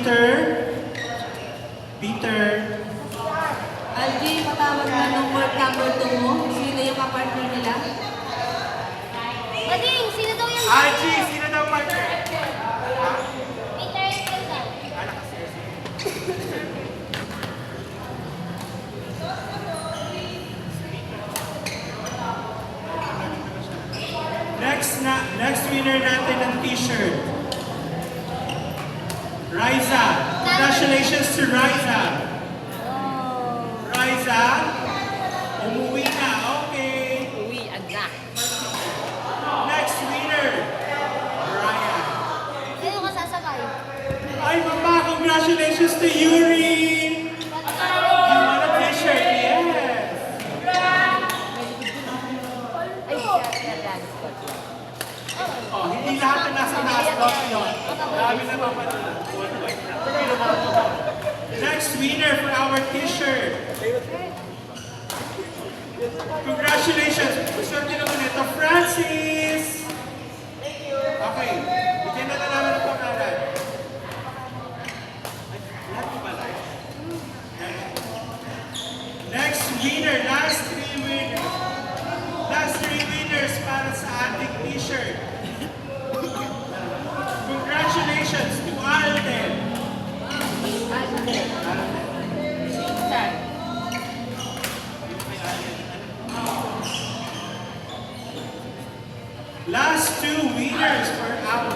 Peter. Peter. Algie, patawag na ng word number 2 mo. Sino yung kapartner nila? Bading, sino daw yung Algie, sino daw partner? Peter Estel daw. Anak kasi. Next winner natin ng t-shirt. Riza. Congratulations to Riza. Riza, umuwi na. Okay. Uwi, agda. Next winner. Brian. Sino ka sasakay? Ay, mama, congratulations to Yuri. You want a t-shirt? Yes. Oh, hindi lahat na nasa taas lot yun. Dami na mapanood. Next winner for our t-shirt. Congratulations. Swerte naman ito, Francis. Okay, bigyan na naman ang pangalan. Lahat mo ba like? Next winner, last three winners para sa ating t-shirt. Congratulations to Alden. Last two winners for our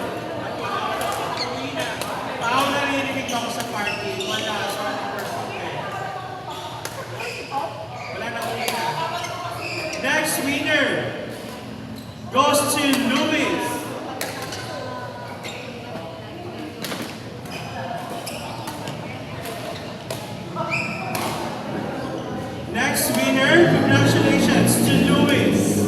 Paul, narinig ako sa party. Wala. Wala na ulit. Next winner goes to Luis. Next winner, congratulations to Luis.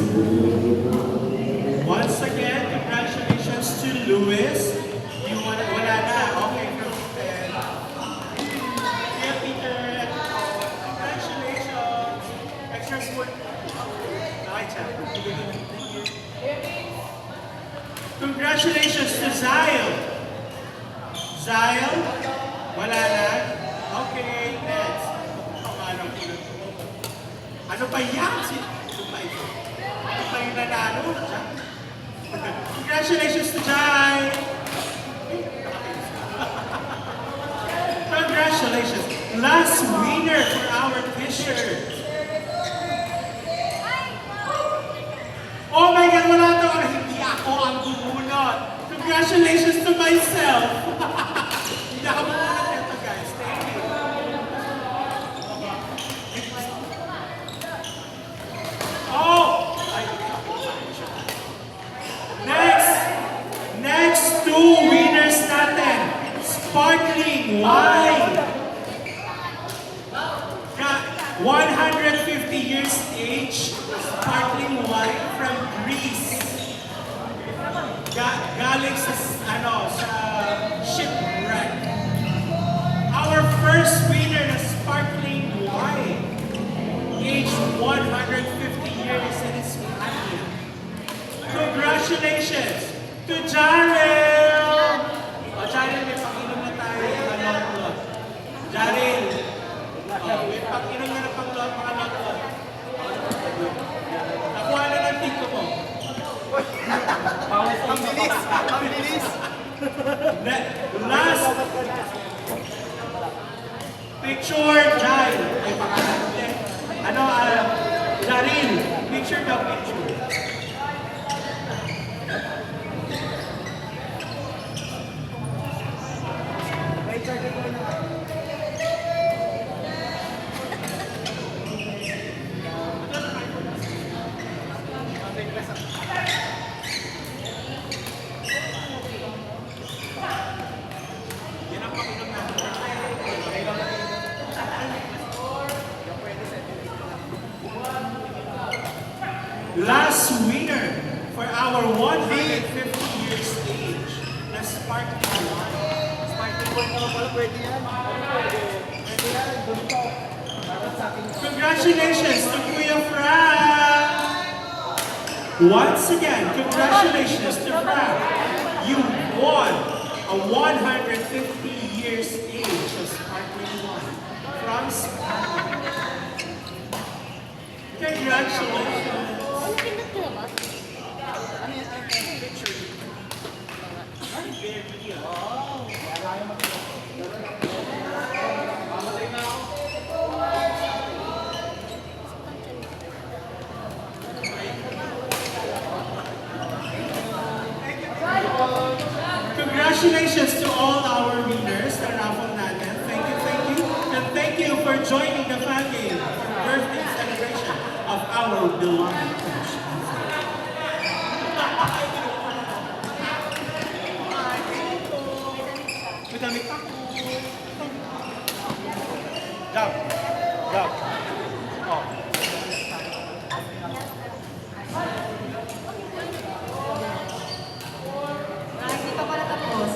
Once again, congratulations to Luis. You want wala na. Okay, from Peter. Dear Peter, congratulations. Extra sport. Okay, chat. Congratulations to Zyle. Zyle, wala na. Okay, next. Ano pa yan? Ano pa yung nanalo? Congratulations to Jai! Congratulations! Last winner for our t-shirt. Oh my God! Wala ito! Hindi ako ang bumunot. Congratulations to myself! Hindi ako bumunot ito, guys. Thank you. Oh! Next two winners natin. Sparkling wine. 150 years age. Sparkling wine from Greece. Galing sa shipwreck. Our first winner na sparkling wine. Age 150 years and it's Spanish. Congratulations to Jarel! O, Jarel, may pag-inom na tayo ng mga lot. Jarel, may pag-inom na ng pang-lot, mga lot. Nakuha na ng tito mo. Ang bilis! Ang bilis! Last picture, Jai. Ay, pangalan ulit. Jarel, picture daw, picture. Last winner for our 150 years age na sparkling wine. Sparkling wine naman pala, pwede yan. Pwede yan, ganito. Congratulations to Kuya Frank! Once again, congratulations to Frank. You won a 150 years age of sparkling wine from Spain. Congratulations! Ano pindot ka na ba? Congratulations to all our winners sa raffle natin. Thank you, thank you. And thank you for joining the fan game for birthday celebration of our beloved coach. Madami pa. Jump. Jump. Oh. Hindi pa pala tapos.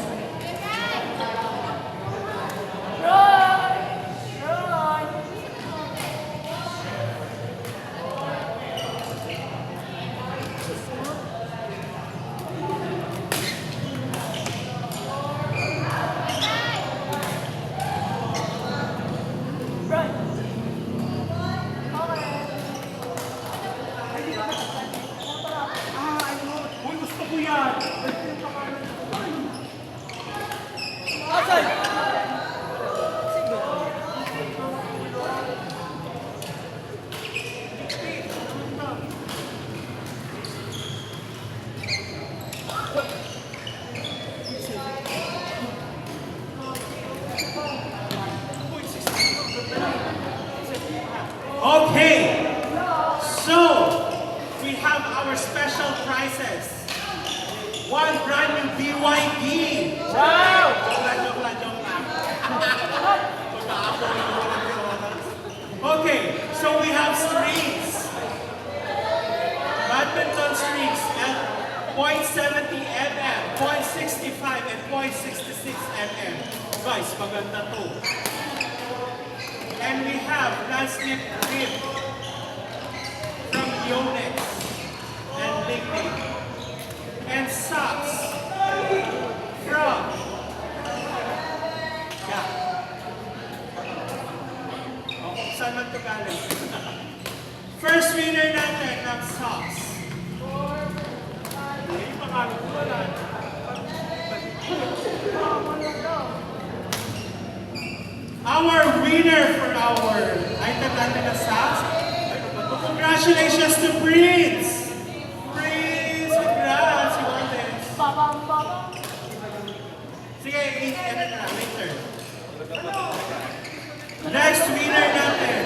Uy, gusto ko yan. Okay, so we have our special prizes. One brand new BYD. Wow! Joke lang, joke lang, joke lang. Okay, so we have strings. Badminton strings at 0.70 mm, 0.65 and 0.66 mm. Guys, maganda to. And we have non-slip grip from Yonex and Big Big. And socks from saan man ito galing? First winner natin ng socks. Hindi pa kami wala. Our winner for our item natin na socks. Congratulations to Prince! Prince! Congrats! You won this. Sige, ano na, later. Next winner natin.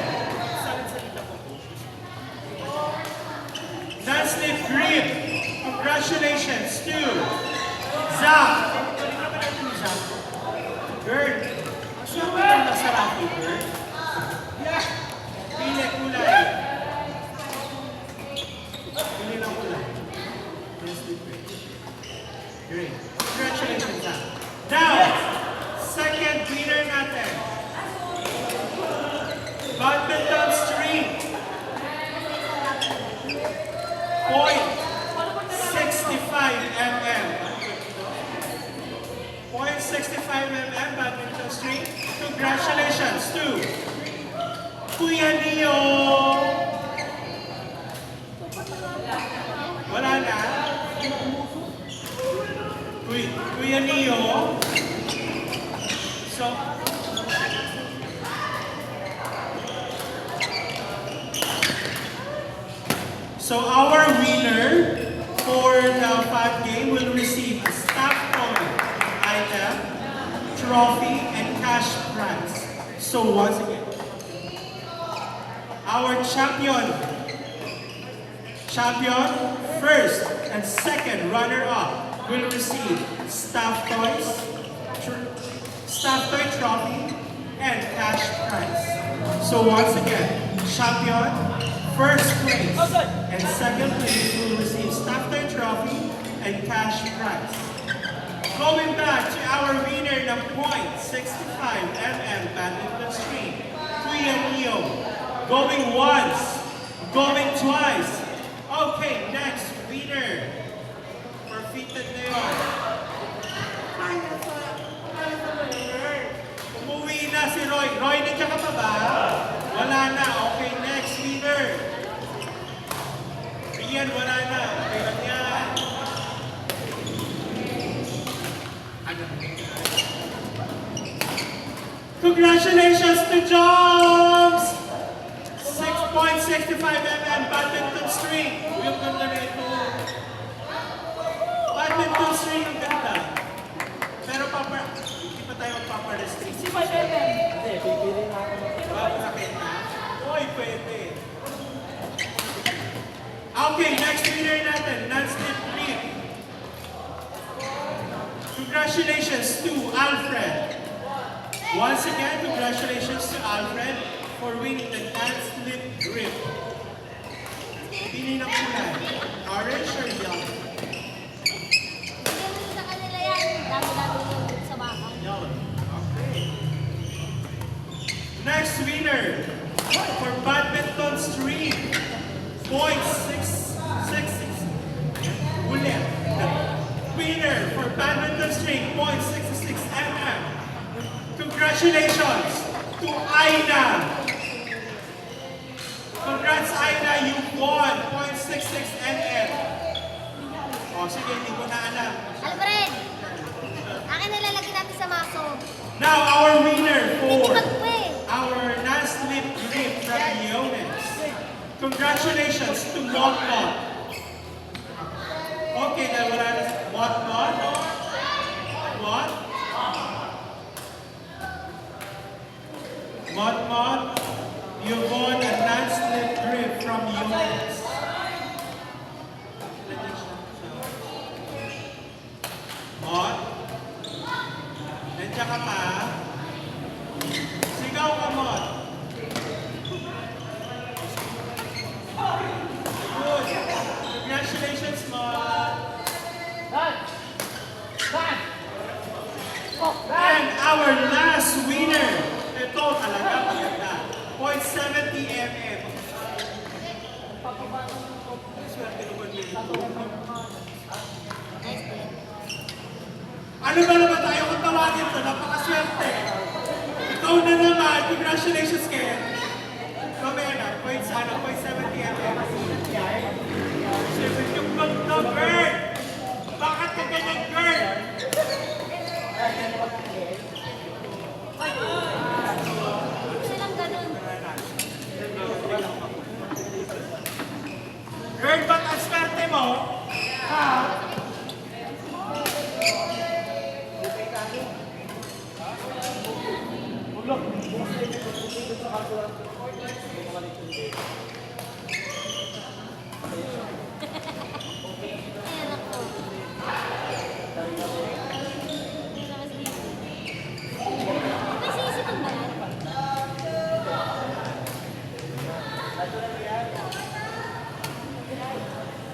Non-slip grip. Congratulations to Zach. Girl, saan mo yung masarap yung girl? Yeah. Pili kulay. Pili ng kulay. Non-slip grip. Great. Congratulations, Zach. Now, second winner natin. Badminton string. 0.65 mm. 0.65 mm badminton string. Congratulations to Kuya Neo. Wala na. Kuya Neo. So our winner for the fan game will receive a staff toy item, trophy, and cash prize. So once again, our champion, first and second runner-up will receive staff toy trophy, and cash prize. So once again, champion, first place and second place will receive staff toy trophy and cash prize. Going back to our winner ng 0.65 mm badminton string, Kuya Neo. Going once, going twice. Okay, next winner for Fitted Neon. Congratulations to Joms! 6.65 badminton string. Yung ganda na ito. Badminton string, ang ganda. Pero hindi pa tayo magpaparestrict. Si Five FM. Bakit na? Uy, pwede. Okay, next winner natin, non-slip grip. Congratulations to Alfred. Once again, congratulations to Alfred for winning the non-slip grip. Pili ng kulay, orange or yellow? Bigyan mo sa kanila yan. Dami-dami yung sa baka. Yellow. Okay. Next winner for badminton stream, 0.666. Ulit. The winner for badminton stream, 0.66 mm. Congratulations to Aina. Congrats Aina, you won 0.66 mm. O sige, hindi ko na alam. Alfred! Akin nilalagay natin sa maso. Now our winner Hindi for magpe. our non-slip grip from Leones. Congratulations to Motmot. Okay, then wala na. Motmot? What? Motmot, you won a non-slip grip from Leones. Mot? Nandiyan ka pa? Sigaw ka, Mot. Good. Congratulations, Mot. And our last winner. Ito talaga maganda. 0.70 mm. Swerte naman nito. Nice din. Ano ba naman tayo kung tawagin ito? Napakaswerte. Ikaw na naman. Congratulations kayo. Kamena, 0.70 mm. Siyempre yung ganda, Bert! Bakit ka ganyan, Bert? Silang ganun. Bert, ba't ang swerte mo? Ayan ako. May sisipan ba yan? Ano naman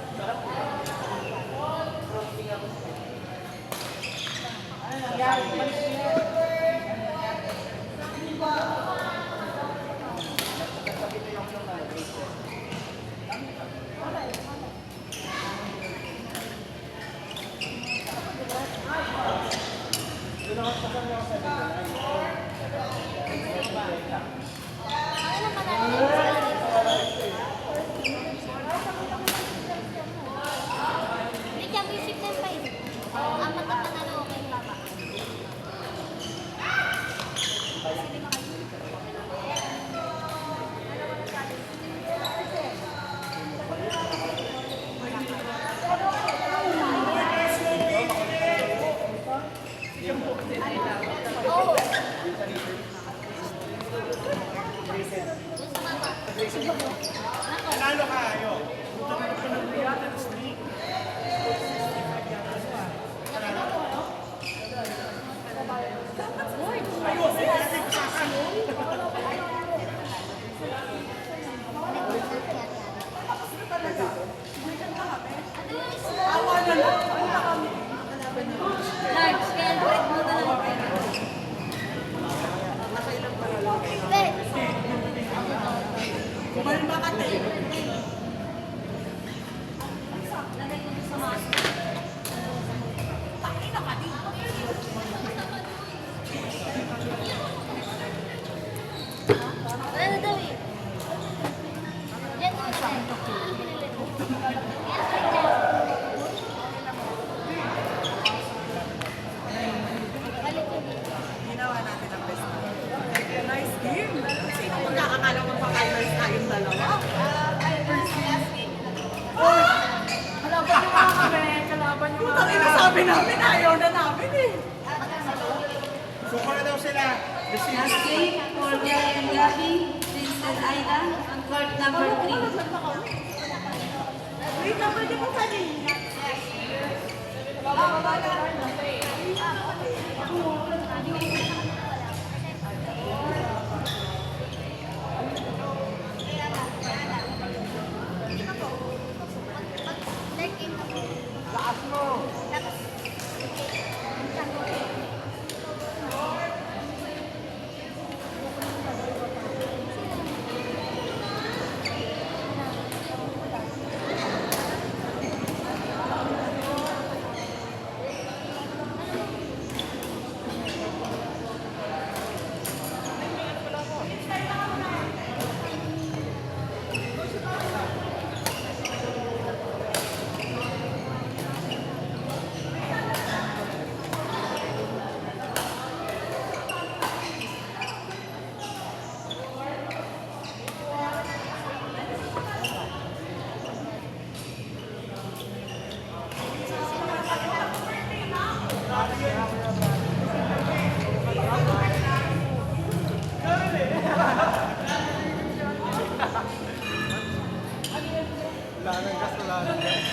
May championship na pa eh. Apat na panalo, okay. Oo. receive Last game for Jai and Gabby, Prince and Aida on court number 3. Wait lang, pwede po sa din. Like in the Lakas mo. tapos Wala nang gas, wala nang gas.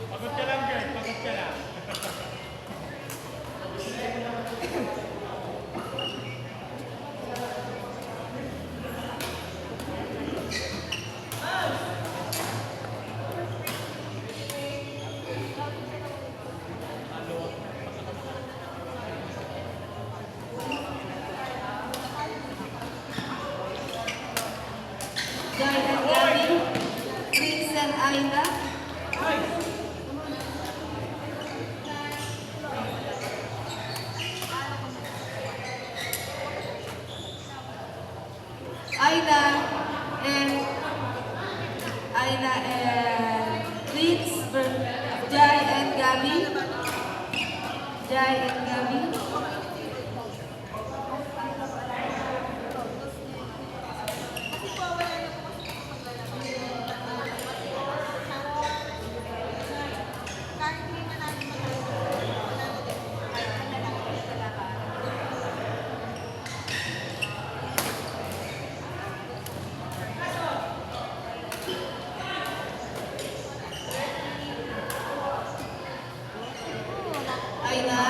Pagod ka lang, girl. Pagod ka lang. Jai and Gabby, Prince and Aida. Aida and Prince, Jai and Gabby. Jai and Gabby. Aida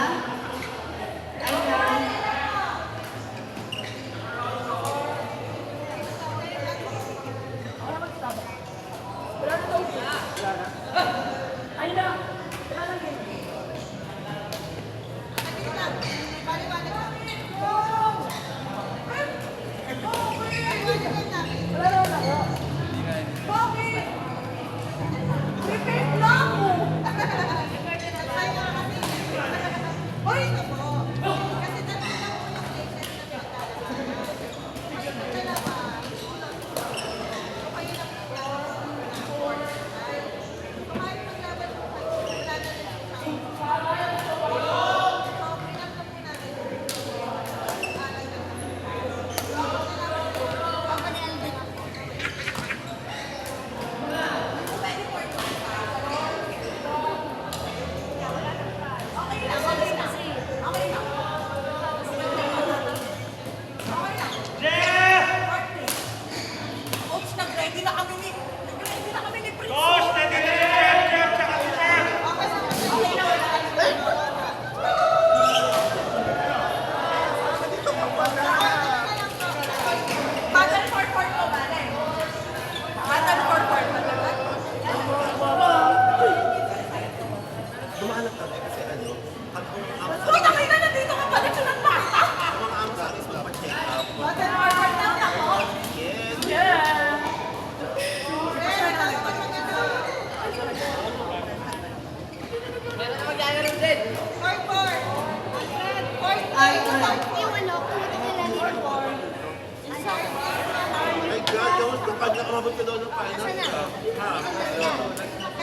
umabot ka doon ng final? Asa na? Ha?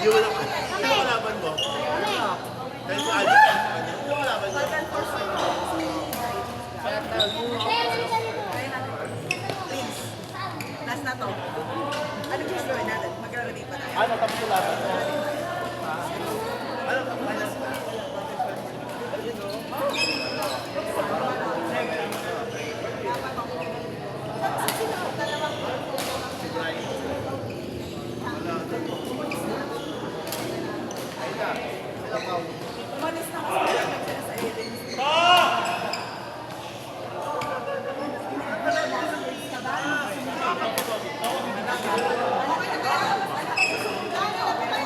Hindi mo na Sino kalaban mo? Dahil si Alvin ka sa kanya. Sino kalaban mo? Kaya halika dito. Last na to. Ano yung story natin? Mag-ready pa tayo. Ano, tapos ko laban mo? Ano, final? Umalis na kasi sila sa edit.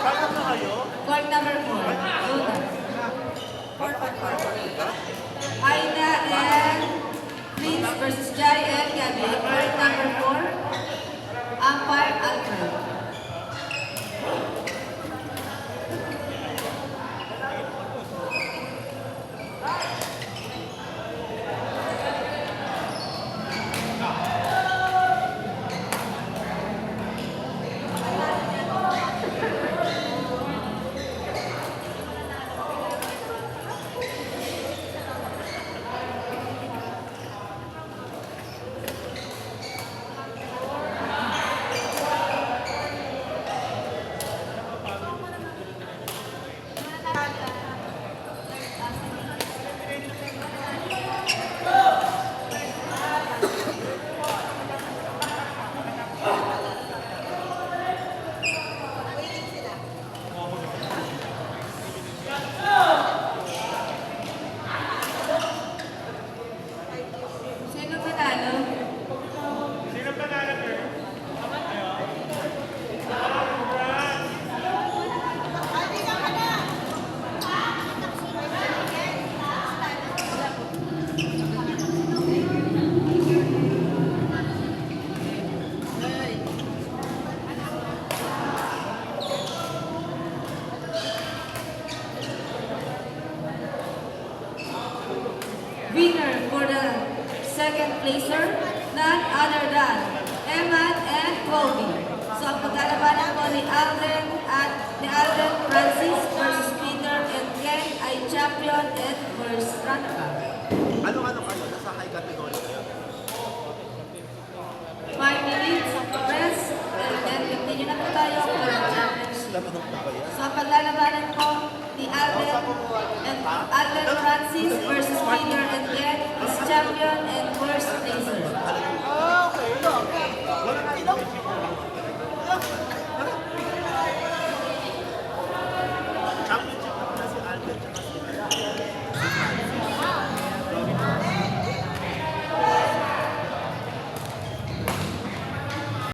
Kakap na kayo? Court number 4. Luna. Aina and Prince versus Jai and Gabi. Court number 4. Umpire Alfred. Sino panalo? Sino panalo, girl? Winner for the second placer, none other than Eman and Colby. So ang pagkalabanan po ni Alden Francis versus Peter and Ken ay champion at first runner-up. Ano kayo? Nasa high category kayo? 5 minutes rest and then continue na po tayo for the championship. Laban ng ba yan? So ang paglalabanan po ni Alden Francis versus Peter and Ken is champion and